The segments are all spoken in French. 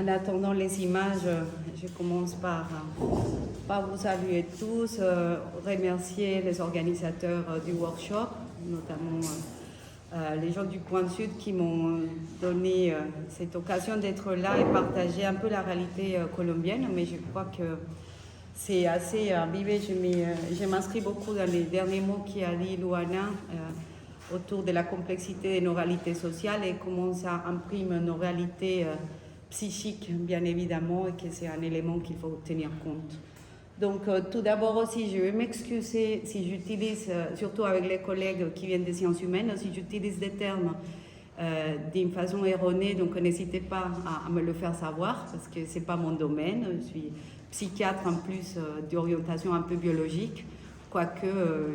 En attendant les images, je commence par vous saluer tous, remercier les organisateurs du workshop, notamment les gens du Point Sud qui m'ont donné cette occasion d'être là et partager un peu la réalité colombienne, mais je crois que c'est assez vivé. Je m'inscris beaucoup dans les derniers mots qu'a dit Luana autour de la complexité de nos réalités sociales et comment ça imprime nos réalités psychiques, bien évidemment, et que c'est un élément qu'il faut tenir compte. Donc, tout d'abord aussi, je vais m'excuser si j'utilise, surtout avec les collègues qui viennent des sciences humaines, si j'utilise des termes d'une façon erronée, donc n'hésitez pas à me le faire savoir, parce que ce n'est pas mon domaine. Je suis psychiatre en plus d'orientation un peu biologique, quoique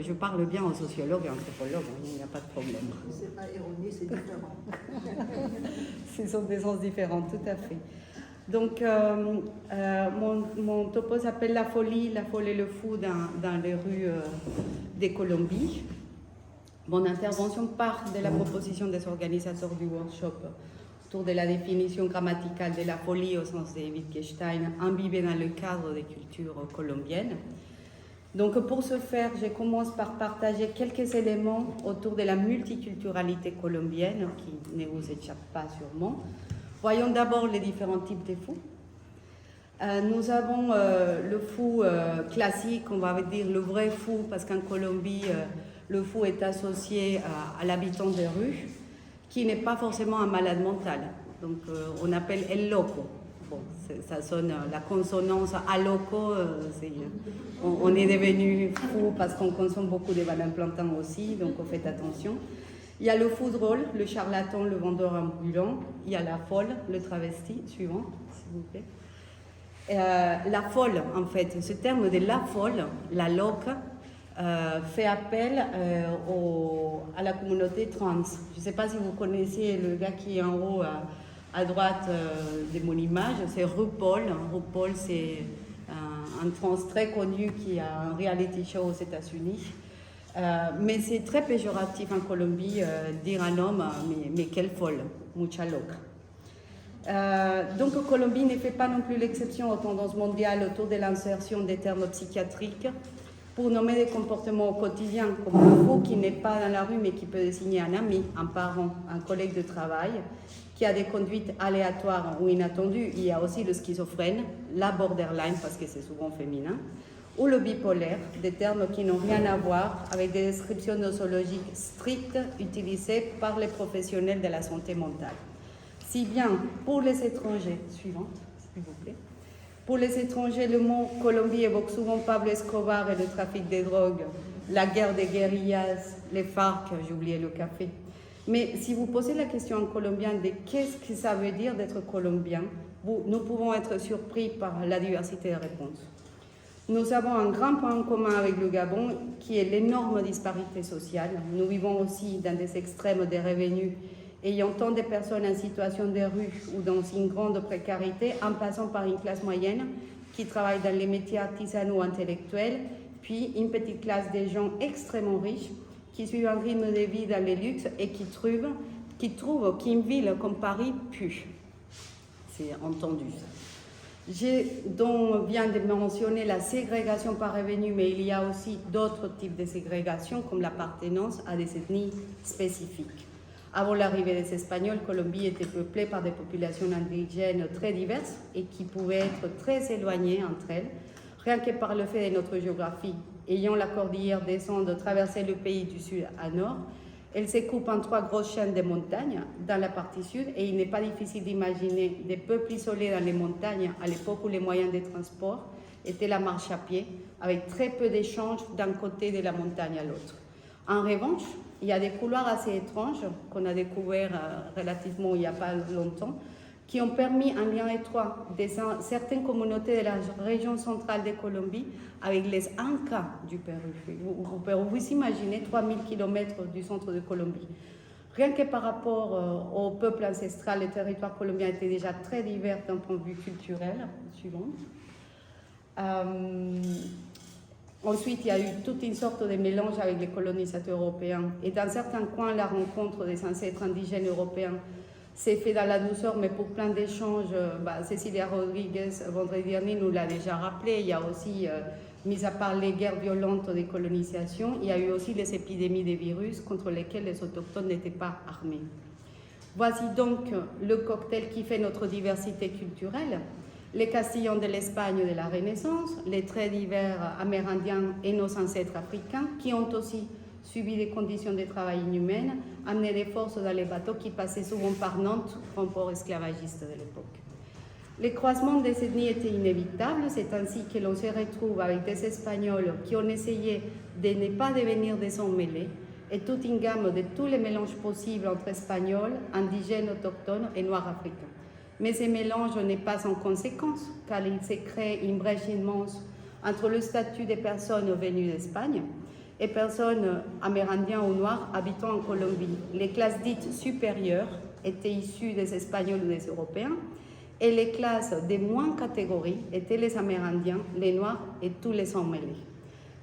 je parle bien aux sociologues et anthropologues, il n'y a pas de problème. C'est pas erroné, c'est différent. Ce sont des sens différents, tout à fait. Donc, mon topo s'appelle La folie et le fou dans les rues de Colombie. Mon intervention part de la proposition des organisateurs du workshop autour de la définition grammaticale de la folie au sens de Wittgenstein, imbibée dans le cadre des cultures colombiennes. Donc, pour ce faire, je commence par partager quelques éléments autour de la multiculturalité colombienne, qui ne vous échappe pas sûrement. Voyons d'abord les différents types de fous. Nous avons le fou classique, on va dire le vrai fou, parce qu'en Colombie, le fou est associé à l'habitant des rues, qui n'est pas forcément un malade mental. Donc, on appelle el loco. Bon, ça sonne la consonance à loco, on est devenu fou parce qu'on consomme beaucoup de bananes plantains aussi, donc on fait attention. Il y a le fou drôle, le charlatan, le vendeur ambulant. Il y a la folle, le travesti, suivant, s'il vous plaît. La folle, en fait, ce terme de la folle, la loca, fait appel à la communauté trans. Je ne sais pas si vous connaissez le gars qui est en haut à droite de mon image, c'est RuPaul. RuPaul, c'est un trans très connu qui a un reality show aux États-Unis. Mais c'est très péjoratif en Colombie dire un homme, mais quelle folle, mucha loca. Donc Colombie ne fait pas non plus l'exception aux tendances mondiales autour de l'insertion des termes psychiatriques pour nommer des comportements au quotidien, comme le fou qui n'est pas dans la rue mais qui peut désigner un ami, un parent, un collègue de travail, qui a des conduites aléatoires ou inattendues. Il y a aussi le schizophrène, la borderline parce que c'est souvent féminin, ou le bipolaire, des termes qui n'ont rien à voir avec des descriptions nosologiques strictes utilisées par les professionnels de la santé mentale. Si bien, pour les étrangers, suivante, s'il vous plaît, pour les étrangers, le mot Colombie évoque souvent Pablo Escobar et le trafic des drogues, la guerre des guérillas, les FARC, j'ai oublié le café. Mais si vous posez la question en colombien de qu'est-ce que ça veut dire d'être colombien, nous pouvons être surpris par la diversité des réponses. Nous avons un grand point en commun avec le Gabon, qui est l'énorme disparité sociale. Nous vivons aussi dans des extrêmes des revenus, ayant tant de personnes en situation de rue ou dans une grande précarité, en passant par une classe moyenne qui travaille dans les métiers artisanaux intellectuels, puis une petite classe de gens extrêmement riches qui suivent un rythme de vie dans les luxes et qui trouvent qu'une ville comme Paris pue. C'est entendu ça. J'ai donc bien de mentionner la ségrégation par revenu, mais il y a aussi d'autres types de ségrégation, comme l'appartenance à des ethnies spécifiques. Avant l'arrivée des Espagnols, Colombie était peuplée par des populations indigènes très diverses et qui pouvaient être très éloignées entre elles, rien que par le fait de notre géographie. Ayant la cordillère des Andes traversé le pays du sud à nord, elle se coupe en 3 grosses chaînes de montagnes dans la partie sud et il n'est pas difficile d'imaginer des peuples isolés dans les montagnes à l'époque où les moyens de transport étaient la marche à pied, avec très peu d'échanges d'un côté de la montagne à l'autre. En revanche, il y a des couloirs assez étranges qu'on a découverts relativement il n'y a pas longtemps, qui ont permis un lien étroit de certaines communautés de la région centrale de Colombie avec les Incas du Pérou. Vous imaginez 3000 km du centre de Colombie. Rien que par rapport au peuple ancestral, le territoire colombien était déjà très divers d'un point de vue culturel. Suivant. Ensuite, il y a eu toute une sorte de mélange avec les colonisateurs européens. Et dans certains coins, la rencontre des ancêtres indigènes européens C'est fait dans la douceur, mais pour plein d'échanges, Cecilia Rodriguez, vendredi dernier, nous l'a déjà rappelé. Il y a aussi, mis à part les guerres violentes des colonisations, il y a eu aussi les épidémies de virus contre lesquelles les autochtones n'étaient pas armés. Voici donc le cocktail qui fait notre diversité culturelle. Les Castillans de l'Espagne de la Renaissance, les traits divers amérindiens et nos ancêtres africains qui ont aussi subi des conditions de travail inhumaines, amené des forces dans les bateaux qui passaient souvent par Nantes, grand port esclavagiste de l'époque. Les croisements des ethnies étaient inévitables, c'est ainsi que l'on se retrouve avec des Espagnols qui ont essayé de ne pas devenir des sang mêlés, et toute une gamme de tous les mélanges possibles entre Espagnols, indigènes, autochtones et Noirs africains. Mais ces mélanges n'est pas sans conséquence, car il s'est créé une brèche immense entre le statut des personnes venues d'Espagne et personnes amérindiennes ou noires habitant en Colombie. Les classes dites supérieures étaient issues des Espagnols ou des Européens, et les classes de moins catégories étaient les Amérindiens, les Noirs et tous les sang mêlés.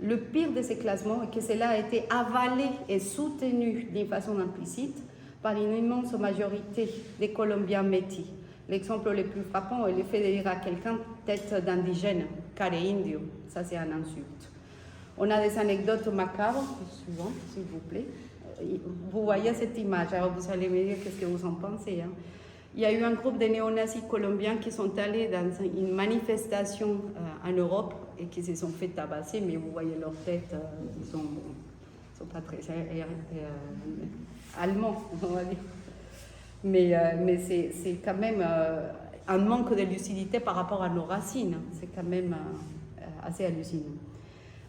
Le pire de ces classements est que cela a été avalé et soutenu d'une façon implicite par une immense majorité des Colombiens métis. L'exemple le plus frappant est le fait de dire à quelqu'un tête d'indigène, care indio, ça c'est une insulte. On a des anecdotes macabres, suivante s'il vous plaît. Vous voyez cette image, alors vous allez me dire qu'est-ce que vous en pensez. Hein. Il y a eu un groupe de néonazis colombiens qui sont allés dans une manifestation en Europe et qui se sont fait tabasser, mais vous voyez leur tête, ils sont pas très allemands, on va dire. Mais c'est quand même un manque de lucidité par rapport à nos racines. C'est quand même assez hallucinant.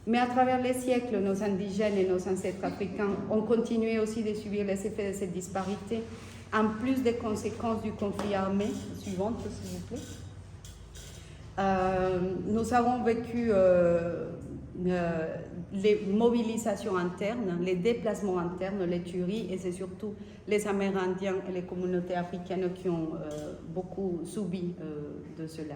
Mais à travers les siècles, nos indigènes et nos ancêtres africains ont continué aussi de subir les effets de cette disparité, en plus des conséquences du conflit armé. Suivante, s'il vous plaît. Nous avons vécu les mobilisations internes, les déplacements internes, les tueries, et c'est surtout les Amérindiens et les communautés africaines qui ont beaucoup subi de cela.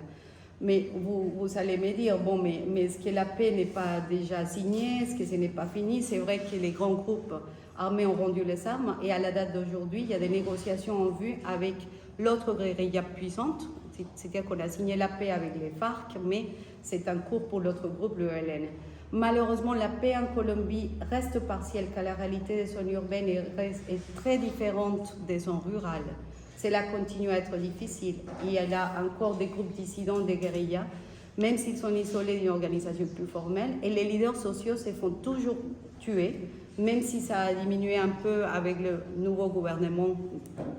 Mais vous allez me dire, bon, mais est-ce que la paix n'est pas déjà signée? Est-ce que ce n'est pas fini? C'est vrai que les grands groupes armés ont rendu les armes, et à la date d'aujourd'hui, il y a des négociations en vue avec l'autre guérilla puissante, c'est-à-dire qu'on a signé la paix avec les FARC, mais c'est en cours pour l'autre groupe, le ELN. Malheureusement, la paix en Colombie reste partielle, car la réalité des zones urbaines est très différente des zones rurales. Cela continue à être difficile. Il y a encore des groupes dissidents, des guérillas, même s'ils sont isolés d'une organisation plus formelle, et les leaders sociaux se font toujours tuer, même si ça a diminué un peu avec le nouveau gouvernement,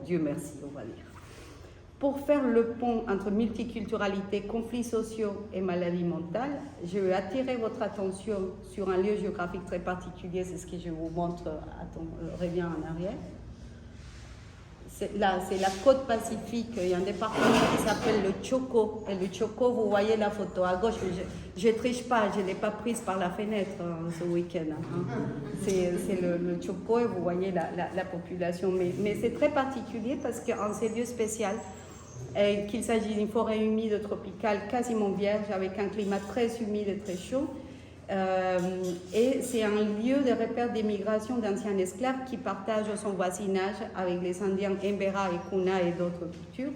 Dieu merci, on va dire. Pour faire le pont entre multiculturalité, conflits sociaux et maladies mentales, je veux attirer votre attention sur un lieu géographique très particulier, c'est ce que je vous montre, reviens en arrière. C'est la côte pacifique, il y a un département qui s'appelle le Choco, et le Choco, vous voyez la photo à gauche, je ne triche pas, je ne l'ai pas prise par la fenêtre ce week-end. Hein. C'est le Choco, et vous voyez la population, mais c'est très particulier parce qu'en ces lieux spéciaux, qu'il s'agit d'une forêt humide tropicale quasiment vierge avec un climat très humide et très chaud. Et c'est un lieu de repère d'immigration d'anciens esclaves qui partagent son voisinage avec les Indiens Embera et Kuna et d'autres cultures.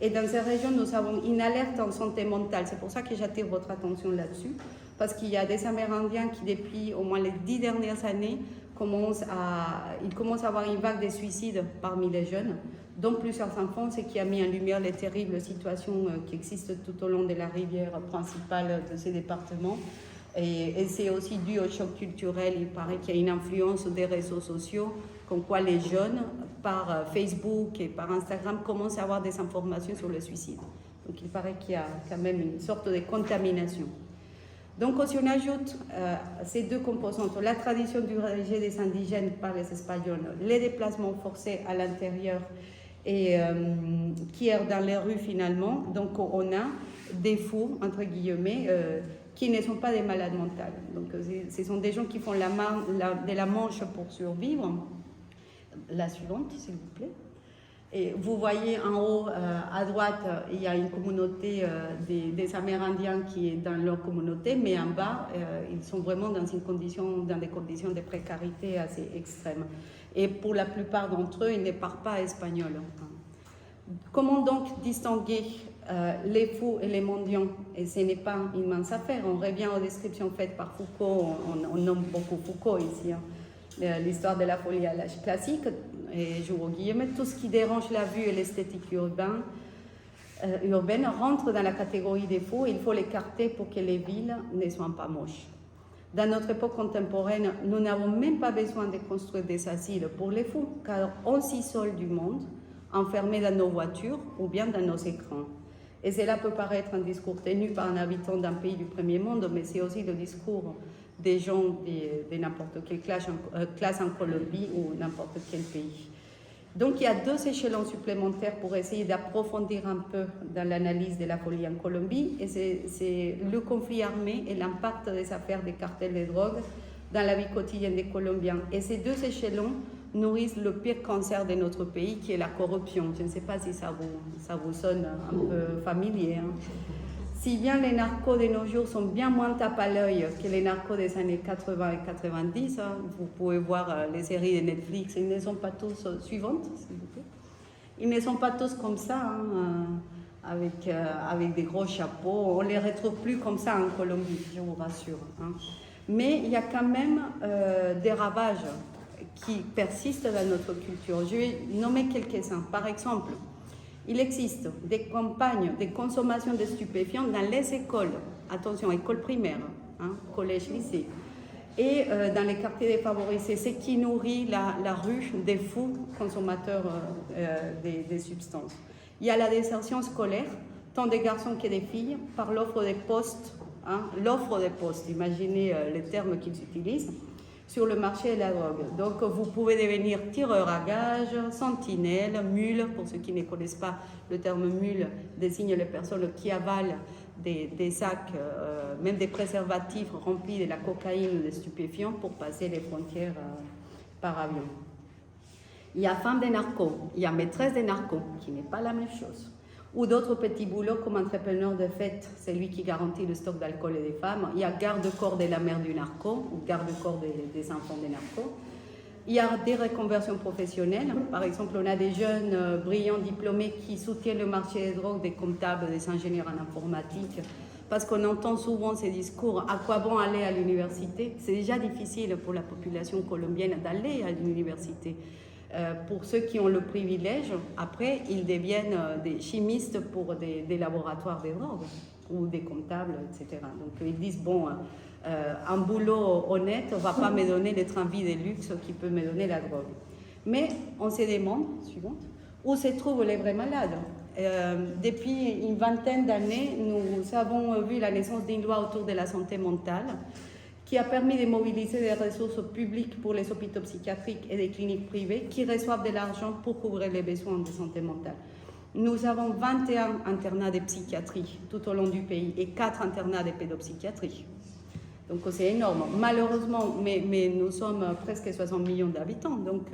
Et dans ces régions, nous avons une alerte en santé mentale. C'est pour ça que j'attire votre attention là-dessus, parce qu'il y a des Amérindiens qui, depuis au moins les 10 dernières années, commencent à avoir une vague de suicides parmi les jeunes, dont plusieurs enfants, ce qui a mis en lumière les terribles situations qui existent tout au long de la rivière principale de ces départements. Et c'est aussi dû au choc culturel. Il paraît qu'il y a une influence des réseaux sociaux, comme quoi les jeunes, par Facebook et par Instagram, commencent à avoir des informations sur le suicide. Donc il paraît qu'il y a quand même une sorte de contamination. Donc si on ajoute ces deux composantes, la tradition du rejet des indigènes par les Espagnols, les déplacements forcés à l'intérieur et qui errent dans les rues finalement, donc on a des fous, entre guillemets, qui ne sont pas des malades mentales. Donc, ce sont des gens qui font de la manche pour survivre. La suivante, s'il vous plaît. Et vous voyez en haut, à droite, il y a une communauté des Amérindiens qui est dans leur communauté, mais en bas, ils sont vraiment dans des conditions de précarité assez extrêmes. Et pour la plupart d'entre eux, ils ne parlent pas espagnol. Comment donc distinguer les fous et les mendiants? Et ce n'est pas une mince affaire. On revient aux descriptions faites par Foucault. On nomme beaucoup Foucault ici. L'histoire de la folie à l'âge classique, et j'ouvre guillemets, tout ce qui dérange la vue et l'esthétique urbaine rentre dans la catégorie des fous. Il faut l'écarter pour que les villes ne soient pas moches. Dans notre époque contemporaine, nous n'avons même pas besoin de construire des asiles pour les fous, car on s'isole du monde, enfermés dans nos voitures ou bien dans nos écrans. Et cela peut paraître un discours tenu par un habitant d'un pays du premier monde, mais c'est aussi le discours des gens de n'importe quelle classe en Colombie ou n'importe quel pays. Donc il y a deux échelons supplémentaires pour essayer d'approfondir un peu dans l'analyse de la folie en Colombie, et c'est le conflit armé et l'impact des affaires des cartels de drogue dans la vie quotidienne des Colombiens. Et ces deux échelons nourrissent le pire cancer de notre pays, qui est la corruption. Je ne sais pas si ça vous sonne un peu familier. Si bien les narcos de nos jours sont bien moins tape à l'œil que les narcos des années 80 et 90, vous pouvez voir les séries de Netflix, ils ne sont pas tous suivantes, s'il vous plaît. Ils ne sont pas tous comme ça, avec des gros chapeaux. On ne les retrouve plus comme ça en Colombie, je vous rassure. Mais il y a quand même des ravages qui persistent dans notre culture. Je vais nommer quelques-uns. Par exemple, il existe des campagnes de consommation de stupéfiants dans les écoles, attention, écoles primaires, collège, lycée, et dans les quartiers défavorisés, ce qui nourrit la rue des fous consommateurs des substances. Il y a la désertion scolaire, tant des garçons que des filles, par l'offre des postes, imaginez les termes qu'ils utilisent, sur le marché de la drogue. Donc vous pouvez devenir tireur à gages, sentinelle, mule. Pour ceux qui ne connaissent pas, le terme mule désigne les personnes qui avalent des sacs, même des préservatifs remplis de la cocaïne ou des stupéfiants pour passer les frontières par avion. Il y a femme des narcos, il y a maîtresse des narcos, qui n'est pas la même chose. Ou d'autres petits boulots comme entrepreneur de fête, c'est lui qui garantit le stock d'alcool et des femmes. Il y a garde-corps de la mère du narco ou garde-corps des enfants des narcos. Il y a des reconversions professionnelles. Par exemple, on a des jeunes brillants diplômés qui soutiennent le marché des drogues, des comptables, des ingénieurs en informatique. Parce qu'on entend souvent ces discours, à quoi bon aller à l'université? C'est déjà difficile pour la population colombienne d'aller à l'université. Pour ceux qui ont le privilège, après, ils deviennent des chimistes pour des laboratoires de drogue ou des comptables, etc. Donc ils disent, bon, un boulot honnête ne va pas me donner le train de vie de luxe qui peut me donner la drogue. Mais on se demande, suivante, où se trouvent les vrais malades. Depuis une vingtaine d'années, nous avons vu la naissance d'une loi autour de la santé mentale, qui a permis de mobiliser des ressources publiques pour les hôpitaux psychiatriques et des cliniques privées qui reçoivent de l'argent pour couvrir les besoins de santé mentale. Nous avons 21 internats de psychiatrie tout au long du pays et 4 internats de pédopsychiatrie. Donc c'est énorme. Malheureusement, mais nous sommes presque 60 millions d'habitants, donc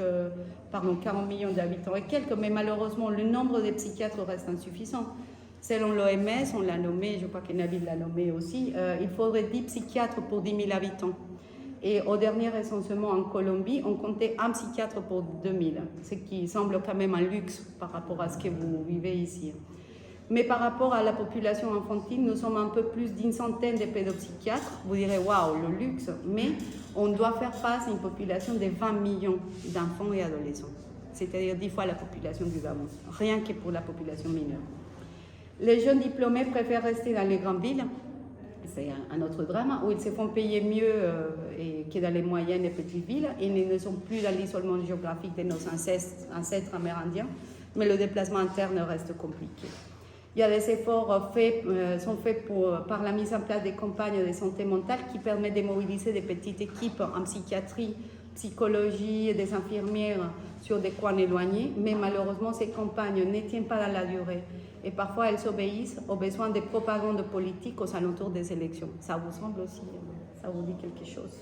40 millions d'habitants et quelques, mais malheureusement le nombre de psychiatres reste insuffisant. Selon l'OMS, on l'a nommé, je crois que Nabil l'a nommé aussi, il faudrait 10 psychiatres pour 10 000 habitants. Et au dernier recensement en Colombie, on comptait un psychiatre pour 2000, ce qui semble quand même un luxe par rapport à ce que vous vivez ici. Mais par rapport à la population infantile, nous sommes un peu plus d'une centaine de pédopsychiatres. Vous direz, waouh, le luxe, mais on doit faire face à une population de 20 millions d'enfants et adolescents, c'est-à-dire 10 fois la population du Gabon, rien que pour la population mineure. Les jeunes diplômés préfèrent rester dans les grandes villes, c'est un autre drame, où ils se font payer mieux que dans les moyennes et petites villes. Ils ne sont plus dans l'isolement géographique de nos ancêtres amérindiens, mais le déplacement interne reste compliqué. Il y a des efforts sont faits par la mise en place des campagnes de santé mentale qui permettent de mobiliser des petites équipes en psychiatrie, psychologie et des infirmières sur des coins éloignés, mais malheureusement ces campagnes ne tiennent pas dans la durée et parfois elles obéissent aux besoins de propagande politique aux alentours des élections. Ça vous semble aussi, ça vous dit quelque chose?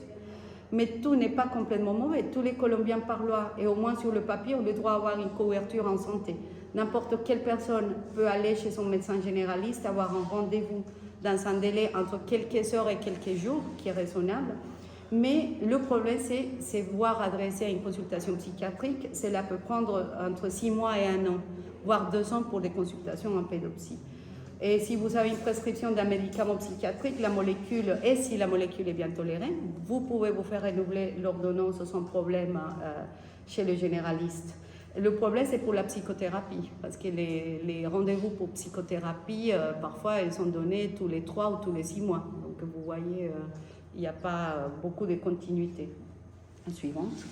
Mais tout n'est pas complètement mauvais. Tous les Colombiens par loi et au moins sur le papier ont le droit d'avoir une couverture en santé. N'importe quelle personne peut aller chez son médecin généraliste, avoir un rendez-vous dans un délai entre quelques heures et quelques jours, qui est raisonnable. Mais le problème, c'est voir adresser à une consultation psychiatrique, cela peut prendre entre 6 mois et 1 an. voire 2 ans pour des consultations en pédopsie. Et si vous avez une prescription d'un médicament psychiatrique, la molécule, et si la molécule est bien tolérée, vous pouvez vous faire renouveler l'ordonnance sans problème chez le généraliste. Le problème, c'est pour la psychothérapie, parce que les rendez-vous pour psychothérapie, parfois, elles sont donnés tous les 3 ou tous les 6 mois. Donc, vous voyez, il n'y a pas beaucoup de continuité. Suivante.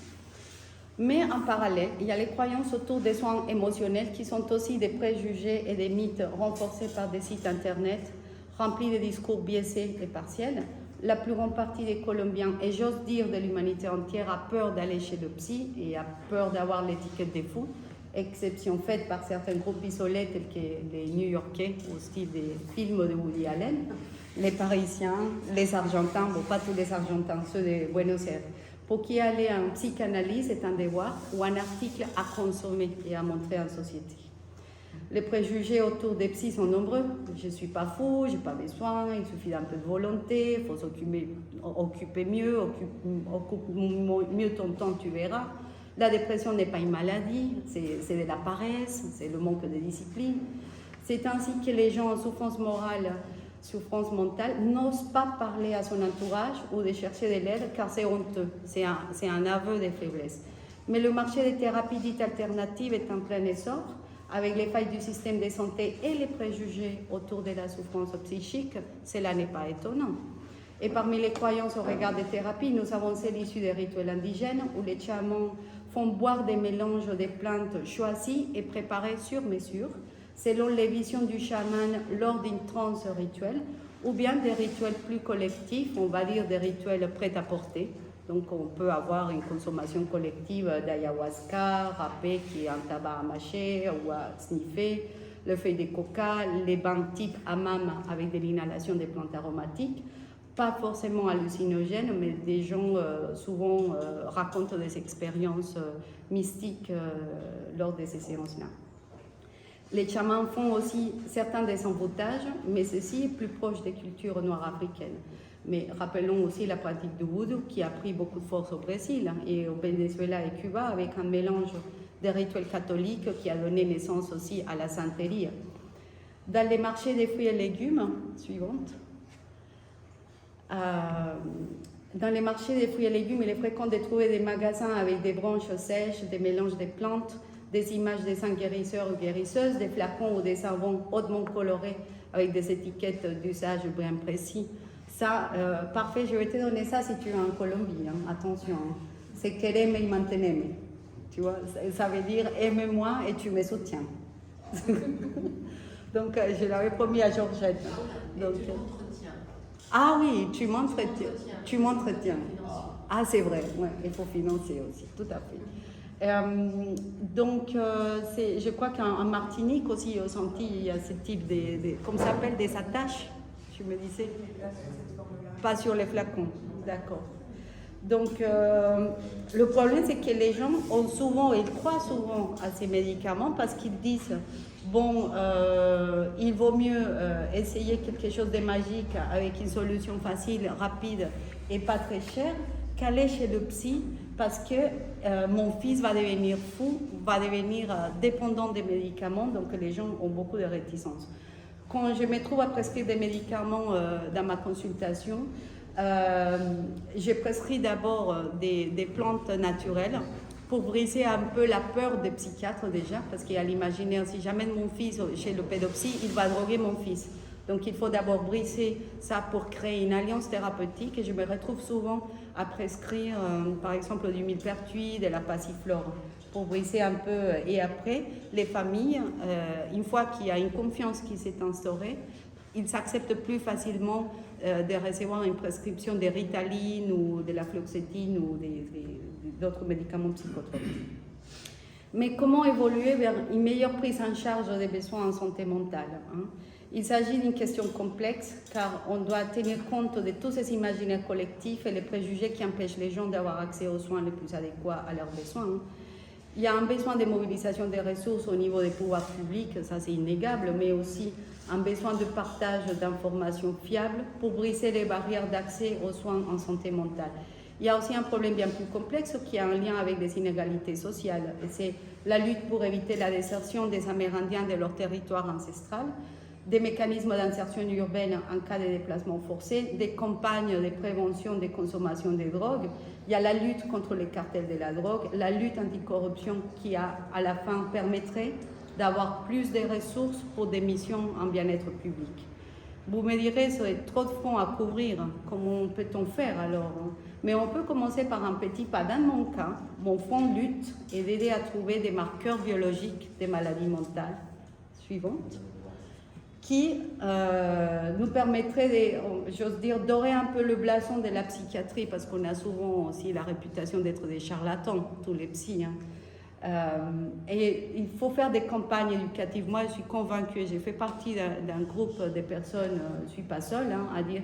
Mais en parallèle, il y a les croyances autour des soins émotionnels qui sont aussi des préjugés et des mythes renforcés par des sites internet remplis de discours biaisés et partiels. La plus grande partie des Colombiens, et j'ose dire de l'humanité entière, a peur d'aller chez le psy et a peur d'avoir l'étiquette des fous, exception faite par certains groupes isolés tels que les New-Yorkais au style des films de Woody Allen, les Parisiens, les Argentins, bon pas tous les Argentins, ceux de Buenos Aires. Pour qui aller à une psychanalyse est un devoir ou un article à consommer et à montrer en société. Les préjugés autour des psys sont nombreux. Je ne suis pas fou, je n'ai pas besoin, il suffit d'un peu de volonté, il faut occuper mieux, occupe mieux ton temps, tu verras. La dépression n'est pas une maladie, c'est de la paresse, c'est le manque de discipline. C'est ainsi que les gens en souffrance morale, souffrance mentale, n'osent pas parler à son entourage ou de chercher de l'aide car c'est honteux, c'est un aveu de faiblesse. Mais le marché des thérapies dites alternatives est en plein essor, avec les failles du système de santé et les préjugés autour de la souffrance psychique, cela n'est pas étonnant. Et parmi les croyances au regard des thérapies, nous avons celles issues des rituels indigènes où les chamans font boire des mélanges de plantes choisies et préparées sur mesure, selon les visions du chaman lors d'une transe rituelle, ou bien des rituels plus collectifs, on va dire des rituels prêts à porter. Donc on peut avoir une consommation collective d'ayahuasca, râpé qui est un tabac à mâcher ou à sniffer, le feuille de coca, les bains type hammam avec de l'inhalation des plantes aromatiques, pas forcément hallucinogènes, mais des gens souvent racontent des expériences mystiques lors de ces séances-là. Les chamans font aussi certains des emboutages, mais ceci est plus proche des cultures noires africaines. Mais rappelons aussi la pratique du voodoo qui a pris beaucoup de force au Brésil et au Venezuela et Cuba avec un mélange des rituels catholiques qui a donné naissance aussi à la santeria. Dans les marchés des fruits et légumes, suivante, dans les marchés des fruits et légumes, il est fréquent de trouver des magasins avec des branches sèches, des mélanges de plantes, des images des saints guérisseurs ou guérisseuses, des flacons ou des savons hautement colorés avec des étiquettes d'usage bien précis. Ça, parfait, je vais te donner ça si tu es en Colombie, hein. Attention, hein. C'est quereme y manteneme. Tu vois, ça veut dire aime-moi et tu me soutiens. Donc, je l'avais promis à Georgette. Donc, tu m'entretiens. Ah oui, tu m'entretiens. Ah, c'est vrai, ouais, il faut financer aussi, tout à fait. Donc, je crois qu'en Martinique aussi, au Antilles, il y a ce type comment ça s'appelle, des attaches, tu me disais? Pas sur les flacons, d'accord. Donc, le problème, c'est que les gens ont souvent, ils croient souvent à ces médicaments parce qu'ils disent, bon, il vaut mieux essayer quelque chose de magique avec une solution facile, rapide et pas très chère qu'aller chez le psy parce que mon fils va devenir fou, va devenir dépendant des médicaments, donc les gens ont beaucoup de réticences. Quand je me trouve à prescrire des médicaments dans ma consultation, j'ai prescrit d'abord des plantes naturelles pour briser un peu la peur des psychiatres déjà, parce qu'il y a l'imaginaire, si j'amène mon fils chez le pédopsie, il va droguer mon fils. Donc il faut d'abord briser ça pour créer une alliance thérapeutique et je me retrouve souvent à prescrire par exemple du millepertuis, de la passiflore pour briser un peu. Et après, les familles, une fois qu'il y a une confiance qui s'est instaurée, ils s'acceptent plus facilement de recevoir une prescription de Ritaline ou de la fluoxétine ou d'autres médicaments psychotropiques. Mais comment évoluer vers une meilleure prise en charge des besoins en santé mentale, hein? Il s'agit d'une question complexe car on doit tenir compte de tous ces imaginaires collectifs et les préjugés qui empêchent les gens d'avoir accès aux soins les plus adéquats à leurs besoins. Il y a un besoin de mobilisation des ressources au niveau des pouvoirs publics, ça c'est innégable, mais aussi un besoin de partage d'informations fiables pour briser les barrières d'accès aux soins en santé mentale. Il y a aussi un problème bien plus complexe qui a un lien avec les inégalités sociales. Et c'est la lutte pour éviter la désertion des Amérindiens de leur territoire ancestral, des mécanismes d'insertion urbaine en cas de déplacement forcé, des campagnes de prévention des consommations de drogue. Il y a la lutte contre les cartels de la drogue, la lutte anticorruption qui, à la fin, permettrait d'avoir plus de ressources pour des missions en bien-être public. Vous me direz, c'est trop de fronts à couvrir, comment peut-on faire alors? Mais on peut commencer par un petit pas. Dans mon cas, mon front de lutte est d'aider à trouver des marqueurs biologiques des maladies mentales suivantes qui nous permettraient, j'ose dire, dorer un peu le blason de la psychiatrie, parce qu'on a souvent aussi la réputation d'être des charlatans, tous les psys. Et il faut faire des campagnes éducatives. Moi, je suis convaincue, j'ai fait partie d'un groupe de personnes, je ne suis pas seule à dire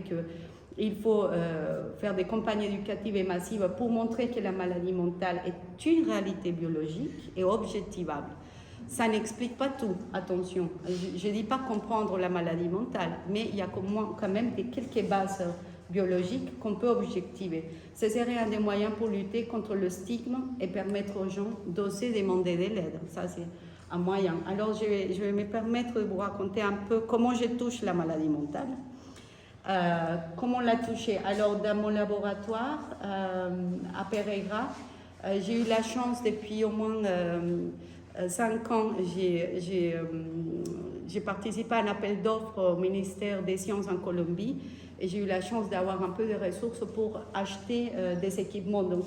qu'il faut faire des campagnes éducatives et massives pour montrer que la maladie mentale est une réalité biologique et objectivable. Ça n'explique pas tout, attention. Je ne dis pas comprendre la maladie mentale, mais il y a quand même quelques bases biologiques qu'on peut objectiver. Ce serait un des moyens pour lutter contre le stigme et permettre aux gens d'oser demander de l'aide. Ça, c'est un moyen. Alors, je vais me permettre de vous raconter un peu comment je touche la maladie mentale. Comment la toucher? Alors, dans mon laboratoire, à Pereira, j'ai eu la chance depuis au moins 5 ans, j'ai participé à un appel d'offres au ministère des Sciences en Colombie et j'ai eu la chance d'avoir un peu de ressources pour acheter des équipements. Donc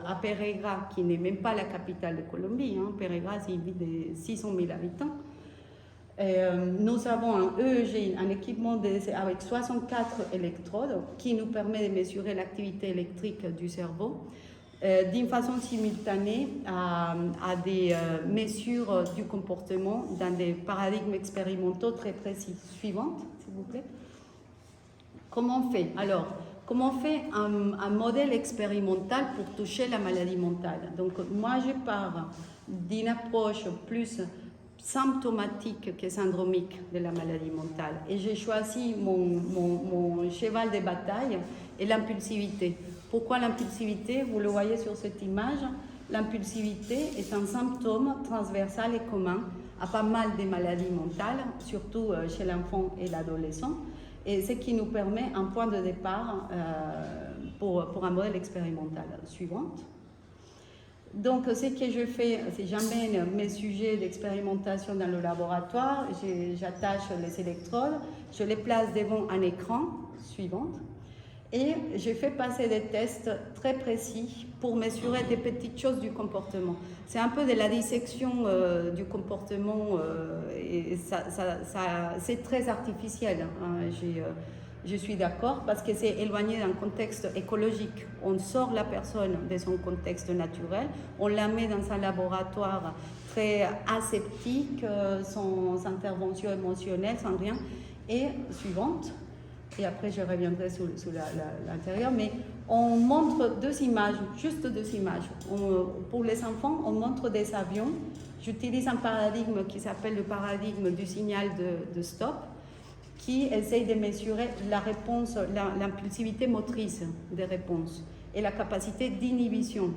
à Pereira, qui n'est même pas la capitale de Colombie, Pereira c'est une ville de 600 000 habitants, nous avons un EEG, un équipement avec 64 électrodes qui nous permet de mesurer l'activité électrique du cerveau d'une façon simultanée à des mesures du comportement dans des paradigmes expérimentaux très précis. Suivante, s'il vous plaît. Comment on fait? Alors, comment on fait un modèle expérimental pour toucher la maladie mentale? Donc, moi, je pars d'une approche plus symptomatique que syndromique de la maladie mentale. Et j'ai choisi mon cheval de bataille et l'impulsivité. Pourquoi l'impulsivité? Vous le voyez sur cette image. L'impulsivité est un symptôme transversal et commun à pas mal de maladies mentales, surtout chez l'enfant et l'adolescent. Et ce qui nous permet un point de départ pour un modèle expérimental. Suivante. Donc, ce que je fais, c'est j'amène mes sujets d'expérimentation dans le laboratoire, j'attache les électrodes, je les place devant un écran. Suivante. Et je fais passer des tests très précis pour mesurer des petites choses du comportement. C'est un peu de la dissection du comportement et c'est très artificiel. Je suis d'accord parce que c'est éloigné d'un contexte écologique. On sort la personne de son contexte naturel, on la met dans un laboratoire très aseptique, sans intervention émotionnelle, sans rien. Et suivante. Et après je reviendrai sur l'intérieur, mais on montre 2 images, juste 2 images. Pour les enfants, on montre des avions. J'utilise un paradigme qui s'appelle le paradigme du signal de stop, qui essaye de mesurer la réponse, l'impulsivité motrice des réponses et la capacité d'inhibition.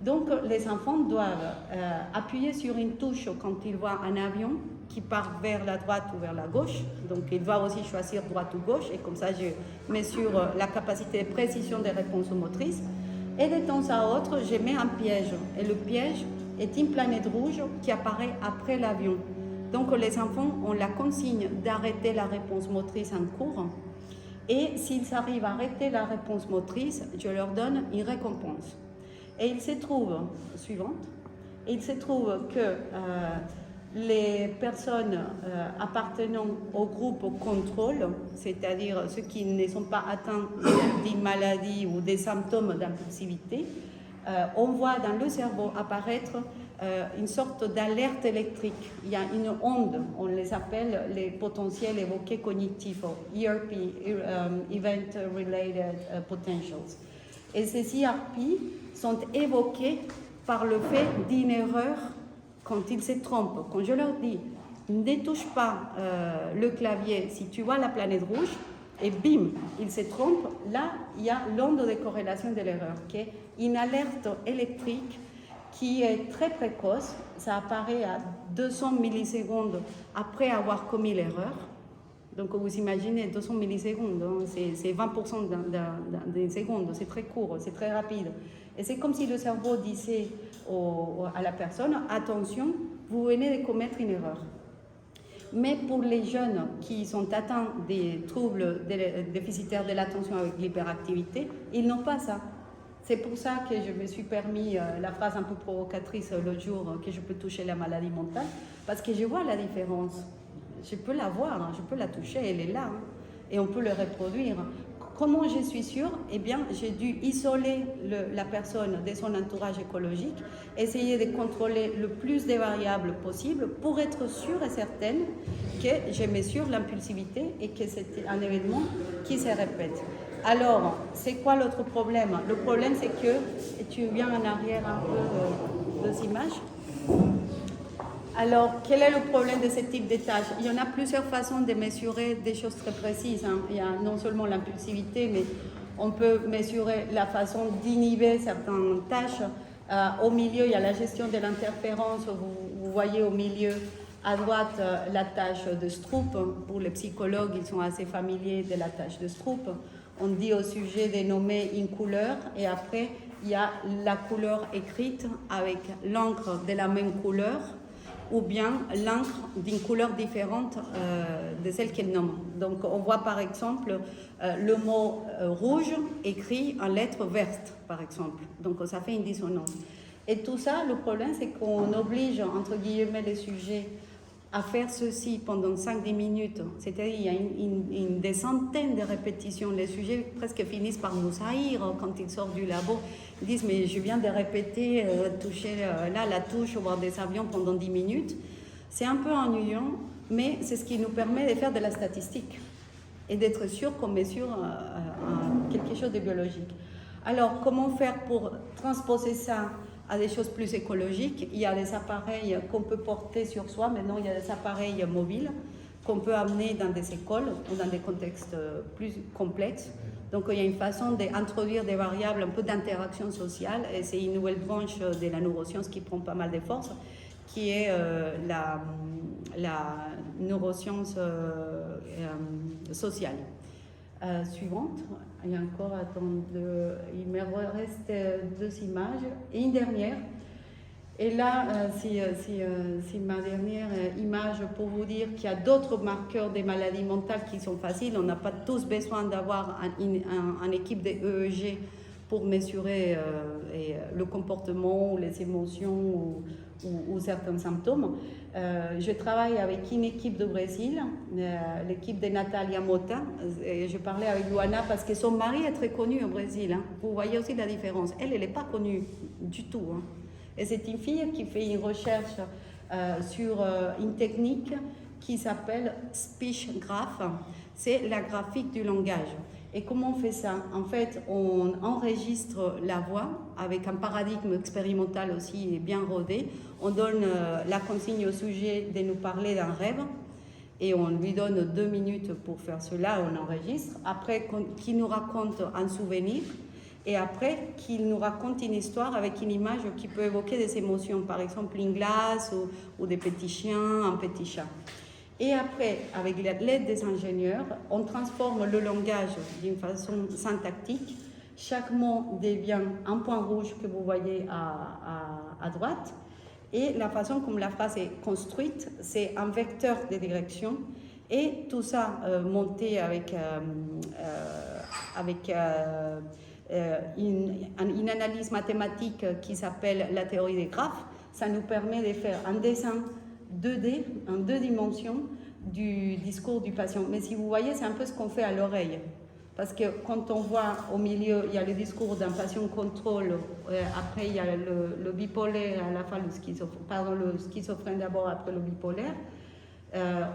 Donc les enfants doivent appuyer sur une touche quand ils voient un avion qui part vers la droite ou vers la gauche. Donc ils doivent aussi choisir droite ou gauche et comme ça je mesure la capacité de précision des réponses motrices. Et de temps à autre, je mets un piège. Et le piège est une planète rouge qui apparaît après l'avion. Donc les enfants ont la consigne d'arrêter la réponse motrice en cours. Et s'ils arrivent à arrêter la réponse motrice, je leur donne une récompense. Et il se trouve, suivante, il se trouve que les personnes appartenant au groupe contrôle, c'est-à-dire ceux qui ne sont pas atteints d'une maladie ou des symptômes d'impulsivité, on voit dans le cerveau apparaître une sorte d'alerte électrique. Il y a une onde, on les appelle les potentiels évoqués cognitifs, ERP, Event Related Potentials. Et ces ERP sont évoqués par le fait d'une erreur quand ils se trompent. Quand je leur dis, ne touche pas le clavier si tu vois la planète rouge, et bim, il se trompe, là, il y a l'onde de corrélation de l'erreur, qui est une alerte électrique qui est très précoce. Ça apparaît à 200 millisecondes après avoir commis l'erreur. Donc vous imaginez 200 millisecondes, hein, c'est 20% d'une seconde, c'est très court, c'est très rapide. Et c'est comme si le cerveau disait à la personne, attention, vous venez de commettre une erreur. Mais pour les jeunes qui sont atteints des troubles déficitaires de l'attention avec l'hyperactivité, ils n'ont pas ça. C'est pour ça que je me suis permis la phrase un peu provocatrice l'autre jour, que je peux toucher la maladie mentale, parce que je vois la différence. Je peux la voir, hein, je peux la toucher, elle est là, hein, et on peut le reproduire. Comment je suis sûre? Eh bien, j'ai dû isoler la personne de son entourage écologique, essayer de contrôler le plus de variables possible pour être sûre et certaine que je mesure l'impulsivité et que c'est un événement qui se répète. Alors, c'est quoi l'autre problème? Le problème, c'est que, et tu viens en arrière un peu de ces images. Alors, quel est le problème de ce type de tâches? Il y en a plusieurs façons de mesurer des choses très précises, hein. Il y a non seulement l'impulsivité, mais on peut mesurer la façon d'inhiber certaines tâches. Au milieu, il y a la gestion de l'interférence. Vous voyez au milieu à droite la tâche de Stroop. Pour les psychologues, ils sont assez familiers de la tâche de Stroop. On dit au sujet de nommer une couleur et après, il y a la couleur écrite avec l'encre de la même couleur, ou bien l'encre d'une couleur différente de celle qu'elle nomme. Donc on voit par exemple le mot rouge écrit en lettres vertes, par exemple. Donc ça fait une dissonance. Et tout ça, le problème, c'est qu'on oblige, entre guillemets, les sujets à faire ceci pendant 5-10 minutes. C'est-à-dire il y a des centaines de répétitions. Les sujets presque finissent par nous haïr quand ils sortent du labo. Ils disent, mais je viens de répéter, toucher là la touche, voir des avions pendant 10 minutes. C'est un peu ennuyant, mais c'est ce qui nous permet de faire de la statistique et d'être sûr qu'on mesure quelque chose de biologique. Alors, comment faire pour transposer ça à des choses plus écologiques? Il y a des appareils qu'on peut porter sur soi. Maintenant, il y a des appareils mobiles qu'on peut amener dans des écoles ou dans des contextes plus complexes. Donc, il y a une façon d'introduire des variables, un peu d'interaction sociale, et c'est une nouvelle branche de la neuroscience qui prend pas mal de force, qui est la neuroscience sociale. Suivante, il y a encore, il me reste 2 images et une dernière. Et là, c'est ma dernière image pour vous dire qu'il y a d'autres marqueurs des maladies mentales qui sont faciles. On n'a pas tous besoin d'avoir une équipe de EEG pour mesurer le comportement ou les émotions ou certains symptômes. Je travaille avec une équipe du Brésil, l'équipe de Natalia Mota. Et je parlais avec Luana parce que son mari est très connu au Brésil, hein. Vous voyez aussi la différence. Elle n'est pas connue du tout, hein. Et c'est une fille qui fait une recherche sur une technique qui s'appelle Speech Graph. C'est la graphique du langage. Et comment on fait ça? En fait, on enregistre la voix avec un paradigme expérimental aussi bien rodé. On donne la consigne au sujet de nous parler d'un rêve et on lui donne 2 minutes pour faire cela, on enregistre. Après, qu'il nous raconte un souvenir et après, qu'il nous raconte une histoire avec une image qui peut évoquer des émotions, par exemple une glace ou des petits chiens, un petit chat. Et après, avec l'aide des ingénieurs, on transforme le langage d'une façon syntactique. Chaque mot devient un point rouge que vous voyez à droite. Et la façon comme la phrase est construite, c'est un vecteur de direction. Et tout ça monté avec une analyse mathématique qui s'appelle la théorie des graphes, ça nous permet de faire un dessin 2D, en 2 dimensions, du discours du patient. Mais si vous voyez, c'est un peu ce qu'on fait à l'oreille. Parce que quand on voit au milieu, il y a le discours d'un patient contrôle, après il y a le bipolaire, à la fin le schizophrène d'abord, après le bipolaire.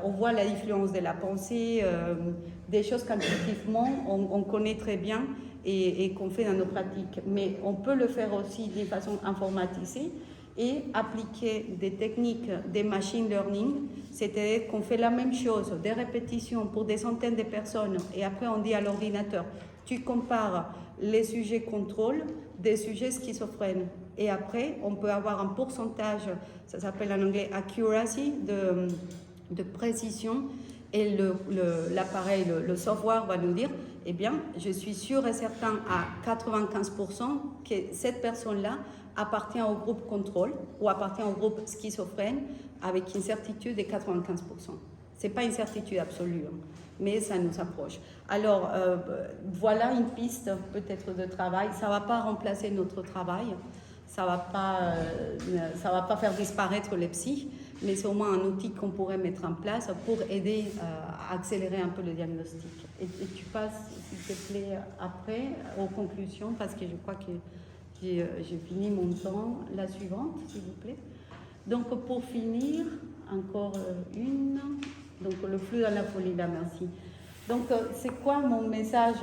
On voit l'influence de la pensée, des choses qu'intuitivement on connaît très bien et qu'on fait dans nos pratiques. Mais on peut le faire aussi d'une façon informatisée. et appliquer des techniques de machine learning, c'est-à-dire qu'on fait la même chose, des répétitions pour des centaines de personnes, et après on dit à l'ordinateur, tu compares les sujets contrôle des sujets schizophrènes. Et après, on peut avoir un pourcentage, ça s'appelle en anglais accuracy, de précision, et l'appareil, le software va nous dire, eh bien, je suis sûr et certain à 95% que cette personne-là appartient au groupe contrôle ou appartient au groupe schizophrène avec une certitude de 95%. Ce n'est pas une certitude absolue, hein, mais ça nous approche. Alors, voilà une piste peut-être de travail. Ça ne va pas remplacer notre travail, ça ne va pas faire disparaître les psys, mais c'est au moins un outil qu'on pourrait mettre en place pour aider à accélérer un peu le diagnostic. Et tu passes, s'il te plaît, après, aux conclusions, parce que je crois que j'ai fini mon temps. La suivante, s'il vous plaît. Donc, pour finir, encore une. Donc, le flux dans la folie, là, merci. Donc, c'est quoi mon message,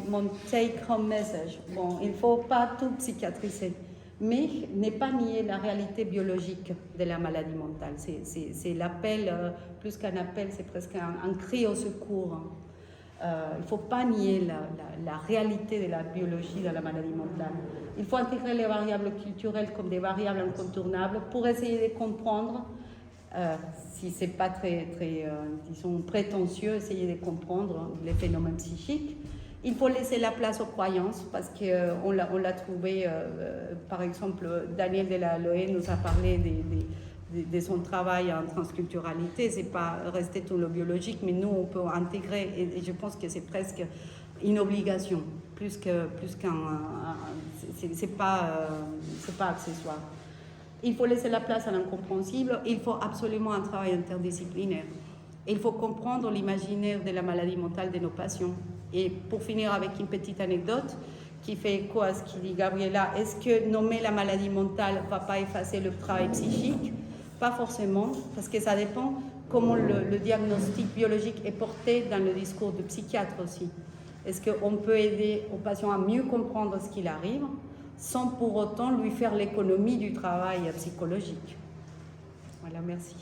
mon take-home message? Bon, il ne faut pas tout psychiatriser, mais ne pas nier la réalité biologique de la maladie mentale. C'est l'appel, plus qu'un appel, c'est presque un cri au secours. Hein. Il ne faut pas nier la réalité de la biologie de la maladie mentale. Il faut intégrer les variables culturelles comme des variables incontournables pour essayer de comprendre, si ce n'est pas très disons, prétentieux, essayer de comprendre les phénomènes psychiques. Il faut laisser la place aux croyances parce qu'on l'a trouvé, par exemple, Daniel Delaloë nous a parlé de son travail en transculturalité. C'est pas rester tout le biologique, mais nous on peut intégrer, et je pense que c'est presque une obligation, plus qu'un, c'est pas accessoire. Il faut laisser la place à l'incompréhensible. Il faut absolument un travail interdisciplinaire. Il faut comprendre l'imaginaire de la maladie mentale de nos patients. Et pour finir avec une petite anecdote qui fait écho à ce qu'il dit Gabriela, est-ce que nommer la maladie mentale ne va pas effacer le travail psychique? Pas forcément, parce que ça dépend comment le diagnostic biologique est porté dans le discours du psychiatre aussi. Est-ce qu'on peut aider au patient à mieux comprendre ce qu'il arrive sans pour autant lui faire l'économie du travail psychologique? Voilà, merci.